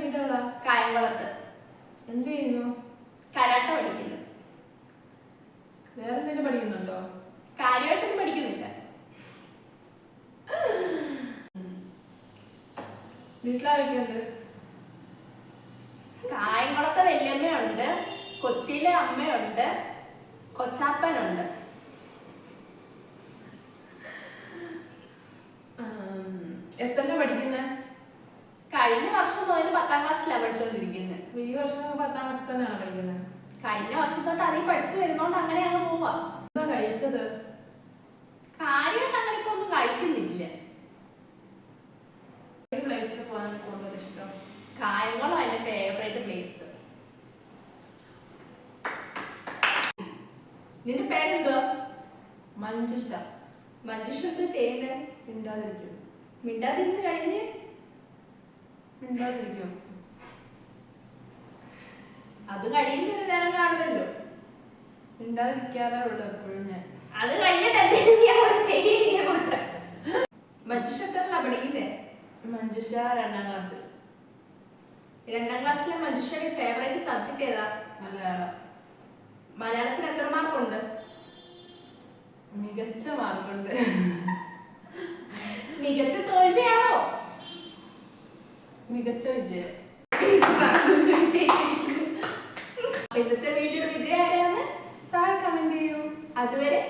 വീടെവിടാ? കായംകുളത്ത്. എന്ത് ചെയ്യുന്നു? കരാട്ട പഠിക്കുന്നു. വേറെ എന്തെങ്കിലും പഠിക്കുന്നുണ്ടോ? കാര്യമായിട്ടൊന്നും പഠിക്കുന്നില്ല. വീട്ടിലാരൊക്കെയുണ്ട്? കായംകുളത്തെ വല്യമ്മയുണ്ട്, കൊച്ചിയിലെ അമ്മയുണ്ട്, കൊച്ചാപ്പനുണ്ട്. എത്ര പഠിക്കുന്നേ? കഴിഞ്ഞ വർഷം മുതൽ 10ാം ക്ലാസ്സിലാണ് പഠിച്ചുകൊണ്ടിരിക്കുന്നത്. ഈ വർഷം 10ാം ക്ലാസ്സിൽ തന്നെയാണ് പഠിക്കുന്നത്? കഴിഞ്ഞ വർഷം തൊട്ട് അതിൽ പഠിച്ചു വരുന്നോണ്ട് അങ്ങനെ അങ്ങ് പോവാ. എന്താ കഴിച്ചത്? കാര്യമായിട്ട് അങ്ങനെ ഇപ്പൊ ഒന്നും കഴിക്കുന്നില്ല. പ്ലേസിൽ പോകാൻ കൂടുതൽ ഇഷ്ടം? കായംകുളം എന്റെ ഫേവറേറ്റ് പ്ലേസ്. നിന്റെ പേരെന്തുവാ? മഞ്ജുഷ. മഞ്ജുഷ എന്ത് ചെയ്യുന്നത്? മിണ്ടാതിരിക്കും. മിണ്ടാതിരുന്ന് കഴിഞ്ഞ് മിണ്ടാതിരിക്കും. അത് കഴിയുന്ന ഒരു നേരം കാണുമല്ലോ. മിണ്ടാതിരിക്കാറേ ഉള്ളൂ എപ്പോഴും ഞാൻ. അത് കഴിഞ്ഞിട്ട് എന്തെങ്കിലും ചെയ്യുന്നുണ്ട്. മഞ്ജുഷ എത്രല്ല പഠിക്കുന്നേ? മഞ്ജുഷ 2ാം ക്ലാസ്സിൽ. 2ാം ക്ലാസ്സിലെ മഞ്ജുഷയുടെ ഫേവറേറ്റ് സബ്ജക്ട് ഏതാ? മലയാളം. മലയാളത്തിന് എത്ര മാർക്കുണ്ട്? മികച്ച മാർക്കുണ്ട്. മികച്ച തോൽവിയാണോ? മികച്ച വിജയം. ഇന്നത്തെ വീഡിയോ വിജയം ആരാണ്? താഴെ കമന്റ് ചെയ്യൂ. അതുവരെ